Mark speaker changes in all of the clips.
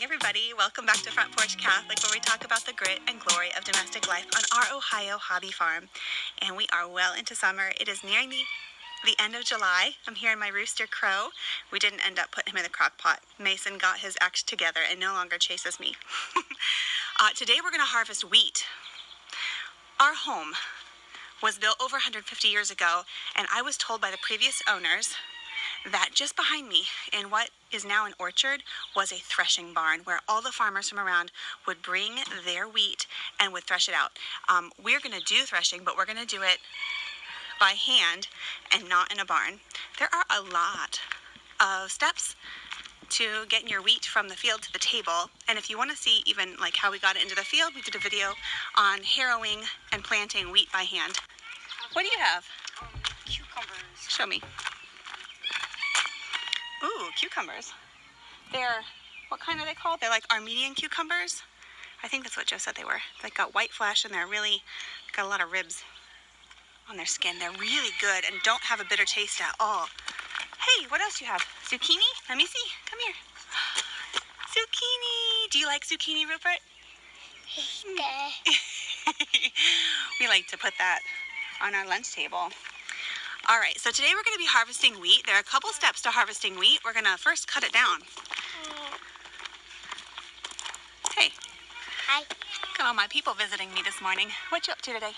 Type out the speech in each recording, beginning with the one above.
Speaker 1: everybody, welcome back to Front Porch Catholic, where we talk about the grit and glory of domestic life on our Ohio hobby farm. And we are well into summer. It is nearing the end of July. I'm hearing my rooster crow. We didn't end up putting him in the crock pot. Mason got his act together and no longer chases me. Today we're going to harvest wheat. Our home was built over 150 years ago, and I was told by the previous owners that just behind me in what is now an orchard was a threshing barn where all the farmers from around would bring their wheat and would thresh it out. We're going to do threshing, but we're going to do it by hand and not in a barn. There are a lot of steps to getting your wheat from the field to the table, and if you want to see even like how we got it into the field, we did a video on harrowing and planting wheat by hand. What do you have?
Speaker 2: Cucumbers.
Speaker 1: Show me. Ooh, cucumbers. They're, what kind are they called? They're like Armenian cucumbers. I think that's what Joe said they were. They've got white flesh and they're really got a lot of ribs on their skin. They're really good and don't have a bitter taste at all. Hey, what else do you have? Zucchini? Let me see. Come here. Zucchini. Do you like zucchini, Rupert? We like to put that on our lunch table. All right, so today we're going to be harvesting wheat. There are a couple steps to harvesting wheat. We're going to first cut it down. Hey.
Speaker 2: Hi.
Speaker 1: Got all my people visiting me this morning. What you up to today?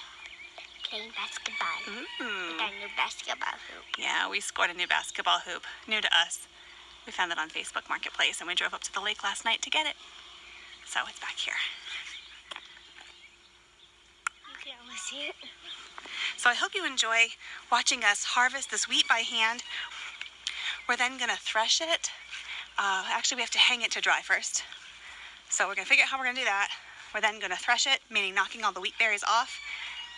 Speaker 2: Playing basketball.
Speaker 1: Ooh.
Speaker 2: With our new basketball hoop.
Speaker 1: Yeah, we scored a new basketball hoop. New to us. We found it on Facebook Marketplace, and we drove up to the lake last night to get it. So it's back here.
Speaker 2: You can almost see it.
Speaker 1: So I hope you enjoy watching us harvest this wheat by hand. We're then going to thresh it. Actually, we have to hang it to dry first. So we're going to figure out how we're going to do that. We're then going to thresh it, meaning knocking all the wheat berries off,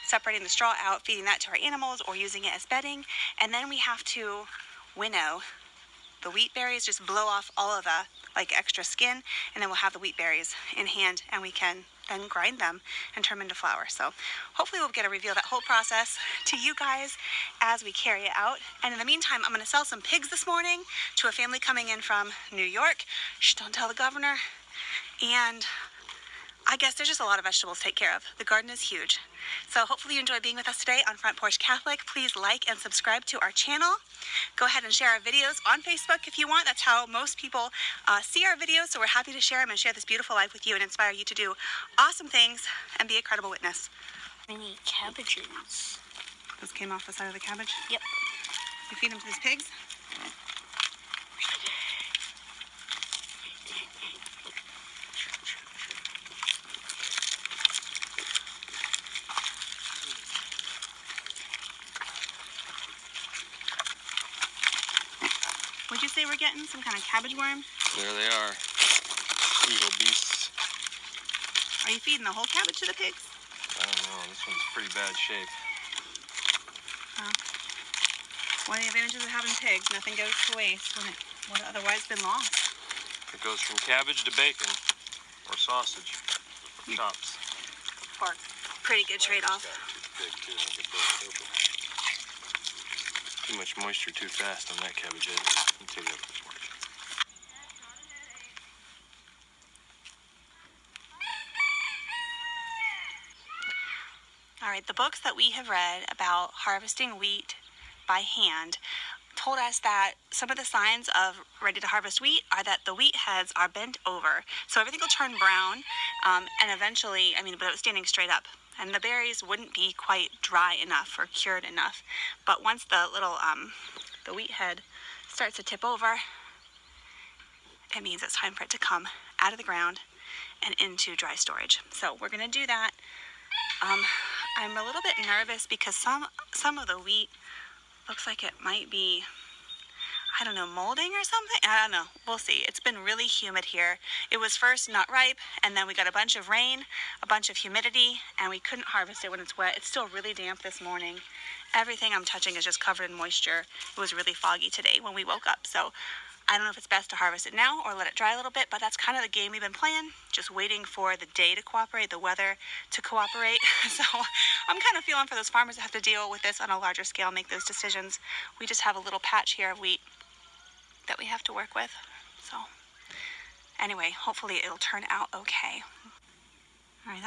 Speaker 1: separating the straw out, feeding that to our animals, or using it as bedding. And then we have to winnow the wheat berries, just blow off all of the extra skin, and then we'll have the wheat berries in hand, and we can then grind them and turn them into flour. So hopefully we'll get to reveal that whole process to you guys as we carry it out. And in the meantime, I'm going to sell some pigs this morning to a family coming in from New York. Shh, don't tell the governor. And I guess there's just a lot of vegetables to take care of. The garden is huge. So hopefully you enjoy being with us today on Front Porch Catholic. Please like and subscribe to our channel. Go ahead and share our videos on Facebook if you want. That's how most people see our videos. So we're happy to share them and share this beautiful life with you and inspire you to do awesome things and be a credible witness.
Speaker 2: We need cabbages.
Speaker 1: Those came off the side of the cabbage?
Speaker 2: Yep.
Speaker 1: You feed them to these pigs? Would you say we're getting some kind of cabbage worm?
Speaker 3: There they are. Evil beasts.
Speaker 1: Are you feeding the whole cabbage to the pigs?
Speaker 3: I don't know. This one's pretty bad shape.
Speaker 1: One of the advantages of having pigs, nothing goes to waste when it would have otherwise been lost.
Speaker 3: It goes from cabbage to bacon or sausage. Chops.
Speaker 1: Pork. Pretty good trade-off.
Speaker 3: Too much moisture too fast on that cabbage head. Let me take it up this morning.
Speaker 1: All right, the books that we have read about harvesting wheat by hand told us that some of the signs of ready to harvest wheat are that the wheat heads are bent over. So everything will turn brown, and eventually, without standing straight up. And the berries wouldn't be quite dry enough or cured enough. But once the little, the wheat head starts to tip over, it means it's time for it to come out of the ground and into dry storage. So we're going to do that. I'm a little bit nervous because some of the wheat looks like it might be, I don't know, molding or something. I don't know. We'll see. It's been really humid here. It was first not ripe, and then we got a bunch of rain, a bunch of humidity, and we couldn't harvest it when it's wet. It's still really damp this morning. Everything I'm touching is just covered in moisture. It was really foggy today when we woke up. So I don't know if it's best to harvest it now or let it dry a little bit, but that's kind of the game we've been playing, just waiting for the day to cooperate, the weather to cooperate. So I'm kind of feeling for those farmers that have to deal with this on a larger scale, make those decisions. We just have a little patch here of wheat that we have to work with. So Anyway, hopefully it'll turn out okay. All right,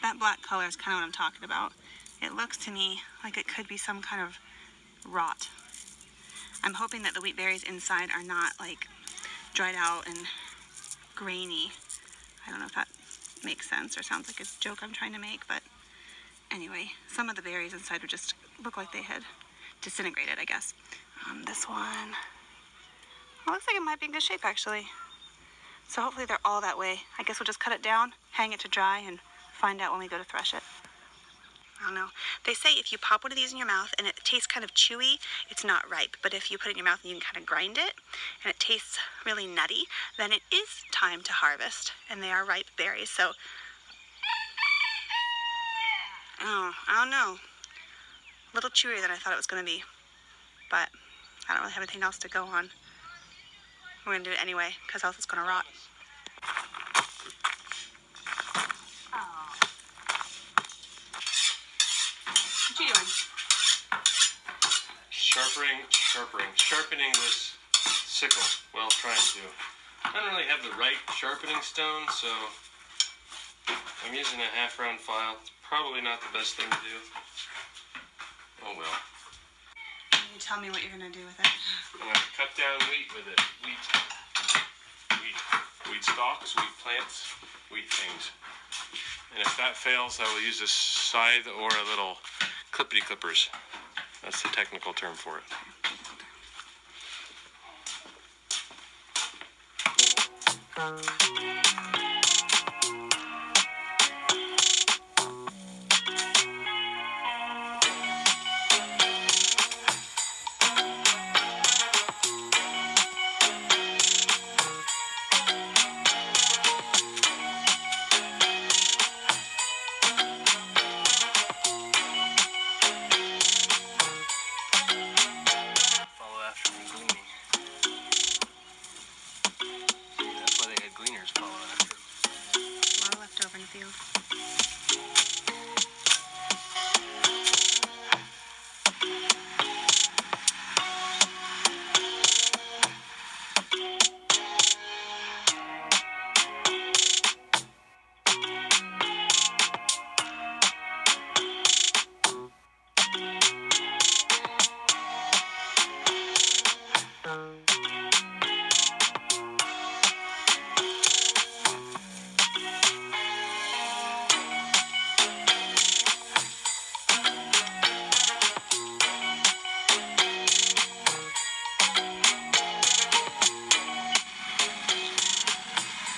Speaker 1: that black color is kind of what I'm talking about. It looks to me like it could be some kind of rot. I'm hoping that the wheat berries inside are not like dried out and grainy. I don't know if that makes sense or sounds like a joke I'm trying to make, but anyway, some of the berries inside would just look like they had disintegrated, I guess. This one, it looks like it might be in good shape actually. So hopefully they're all that way. I guess we'll just cut it down, hang it to dry, and find out when we go to thresh it. I don't know. They say if you pop one of these in your mouth and it tastes kind of chewy, it's not ripe. But if you put it in your mouth and you can kind of grind it and it tastes really nutty, then it is time to harvest. And they are ripe berries. So, I don't know. A little chewier than I thought it was going to be. But I don't really have anything else to go on. We're going to do it anyway, because else it's going to rot. What you doing?
Speaker 3: Sharpening this sickle. Well, trying to. I don't really have the right sharpening stone, so I'm using a half-round file. It's probably not the best thing to do. Oh well.
Speaker 1: You tell me what you're going to do with it.
Speaker 3: I'm going to cut down wheat with it. Wheat stalks, wheat plants, wheat things. And if that fails, I will use a scythe or a little clippity clippers. That's the technical term for it. Follow after me gleaning. That's why they had gleaners follow after them.
Speaker 1: A lot of leftover in the field.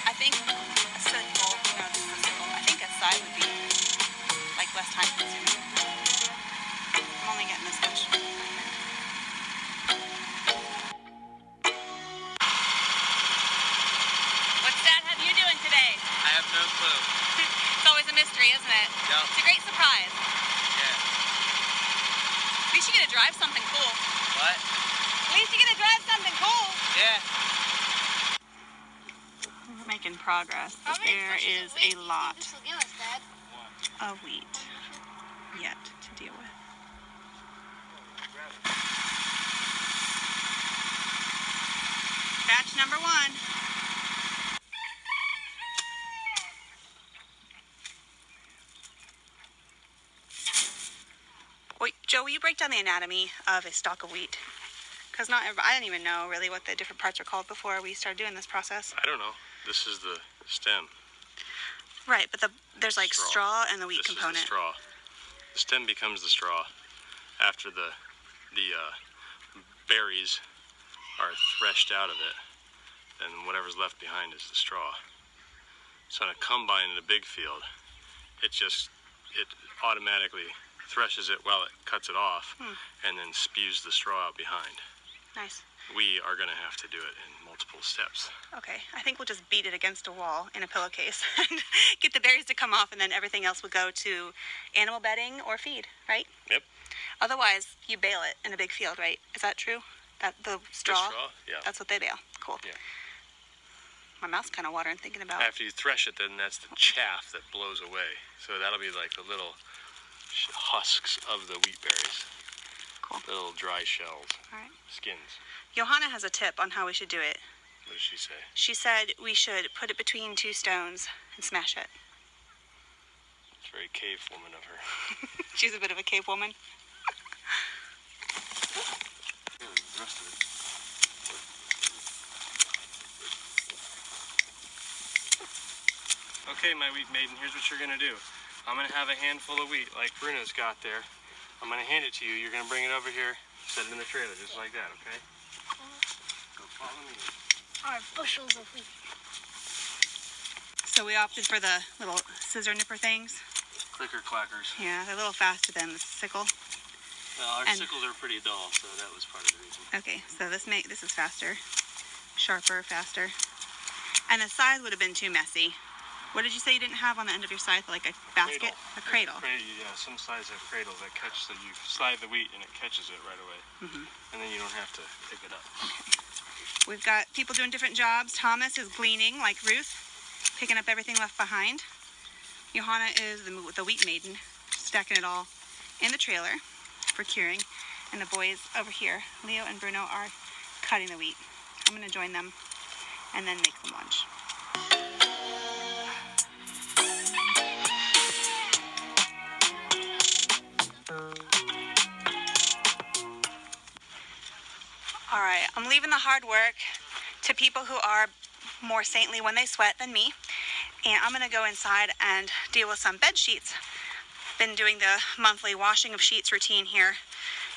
Speaker 1: I think a sickle, no, this is a sickle. I think a scythe would be like less time consuming. I'm only getting this much. What's Dad have you doing today?
Speaker 4: I have no clue.
Speaker 1: It's always a mystery, isn't it?
Speaker 4: Yep.
Speaker 1: It's a great surprise.
Speaker 4: Yeah.
Speaker 1: At least you get to drive something cool.
Speaker 4: What?
Speaker 1: At least you get to drive something cool.
Speaker 4: Yeah.
Speaker 1: We're making progress, but there is a lot of wheat yet to deal with. Batch number 1. Wait, Joe, will you break down the anatomy of a stalk of wheat? Because I didn't even know really what the different parts are called before we started doing this process.
Speaker 3: I don't know. This is the stem.
Speaker 1: Right, but there's like straw and the wheat
Speaker 3: This
Speaker 1: component.
Speaker 3: is the straw. The stem becomes the straw after the berries are threshed out of it, and whatever's left behind is the straw. So in a combine in a big field, it automatically threshes it while it cuts it off, and then spews the straw out behind.
Speaker 1: Nice.
Speaker 3: We are going to have to do it in multiple steps.
Speaker 1: Okay, I think we'll just beat it against a wall in a pillowcase and get the berries to come off, and then everything else would go to animal bedding or feed, right?
Speaker 3: Yep.
Speaker 1: Otherwise, you bale it in a big field, right? Is that true? That the straw?
Speaker 3: The straw? Yeah.
Speaker 1: That's what they bale. Cool.
Speaker 3: Yeah.
Speaker 1: My mouth's kind of watering thinking about.
Speaker 3: After you thresh it, then that's the chaff that blows away. So that'll be like the little husks of the wheat berries.
Speaker 1: Cool.
Speaker 3: The little dry shells.
Speaker 1: All right.
Speaker 3: Skins.
Speaker 1: Johanna has a tip on how we should do it.
Speaker 3: What did she say?
Speaker 1: She said we should put it between two stones and smash it.
Speaker 3: It's very cave woman of her.
Speaker 1: She's a bit of a cave woman.
Speaker 3: Yeah, the rest of it. Okay, my wheat maiden, here's what you're gonna do. I'm gonna have a handful of wheat like Bruno's got there. I'm gonna hand it to you. You're gonna bring it over here, set it in the trailer just like that, okay? Go follow me.
Speaker 2: Our bushels of wheat.
Speaker 1: So we opted for the little scissor nipper things.
Speaker 3: Clicker clackers.
Speaker 1: Yeah, they're a little faster than the sickle.
Speaker 3: Well, our
Speaker 1: And-
Speaker 3: sickles are pretty dull, so that was part of the reason.
Speaker 1: Okay, so this is faster. Sharper, faster. And the scythe would have been too messy. What did you say you didn't have on the end of your scythe? Like a basket? A cradle.
Speaker 3: Yeah, some scythes have cradles that catch, so you slide the wheat and it catches it right away. And then you don't have to pick it up.
Speaker 1: We've got people doing different jobs. Thomas is gleaning like Ruth, picking up everything left behind. Johanna is the wheat maiden, stacking it all in the trailer for curing. And the boys over here, Leo and Bruno, are cutting the wheat. I'm going to join them and then make some lunch. All right, I'm leaving the hard work to people who are more saintly when they sweat than me. And I'm gonna go inside and deal with some bed sheets. Been doing the monthly washing of sheets routine here.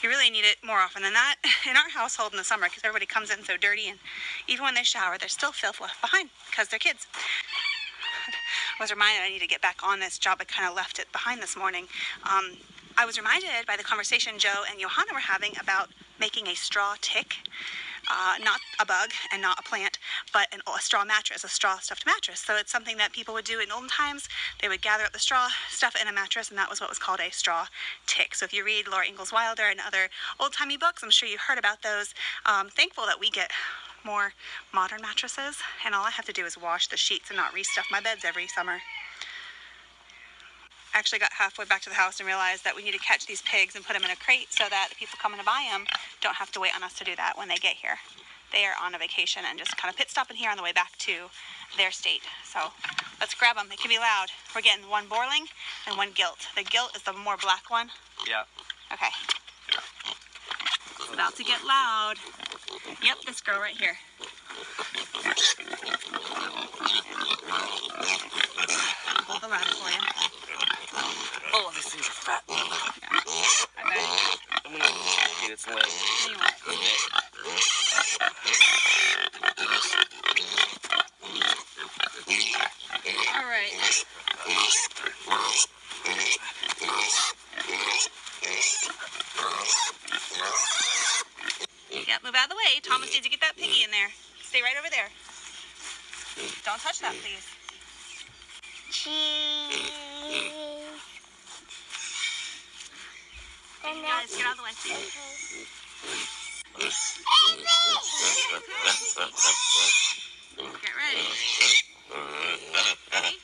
Speaker 1: You really need it more often than that in our household in the summer because everybody comes in so dirty, and even when they shower, there's still filth left behind because they're kids. I was reminded I need to get back on this job. I kind of left it behind this morning. I was reminded by the conversation Joe and Johanna were having about making a straw tick. Not a bug and not a plant, but a straw mattress, a straw stuffed mattress. So it's something that people would do in olden times. They would gather up the straw, stuff it in a mattress, and that was what was called a straw tick. So if you read Laura Ingalls Wilder and other old-timey books, I'm sure you've heard about those. Thankful that we get more modern mattresses, and all I have to do is wash the sheets and not restuff my beds every summer. I actually got halfway back to the house and realized that we need to catch these pigs and put them in a crate so that the people coming to buy them don't have to wait on us to do that when they get here. They are on a vacation and just kind of pit stopping here on the way back to their state. So let's grab them. It can be loud. We're getting one boiling and one gilt. The gilt is the more black one.
Speaker 3: Yeah.
Speaker 1: Okay. It's about to get loud. Yep, this girl right here. Pull the ladder for you.
Speaker 3: Oh, these things are fat.
Speaker 1: Yeah. I bet.
Speaker 3: I'm gonna eat its leg.
Speaker 1: Anyway. All right. Yep, move out of the way. Thomas needs to get that piggy in there. Stay right over there. Don't touch that, please.
Speaker 2: Cheese.
Speaker 1: You guys, get out of the way, please. Get ready. Ready?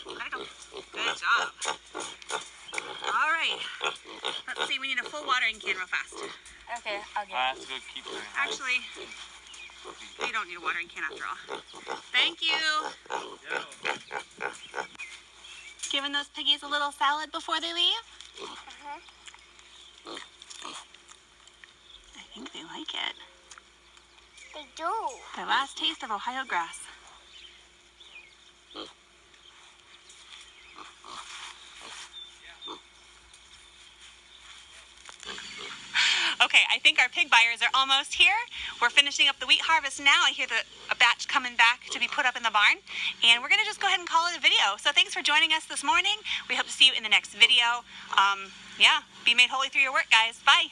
Speaker 1: Let it go. Good job. All right. Let's see, we need a full watering can real fast.
Speaker 2: Okay, I'll get
Speaker 3: I have to go keep doing it.
Speaker 1: Actually, you don't need a watering can after all. Thank you. Giving those piggies a little salad before they leave? I think they like it.
Speaker 2: They do.
Speaker 1: Their last taste of Ohio grass. Okay, I think our pig buyers are almost here. We're finishing up the wheat harvest now. I hear a batch coming back to be put up in the barn. And we're going to just go ahead and call it a video. So thanks for joining us this morning. We hope to see you in the next video. Yeah, be made holy through your work, guys. Bye.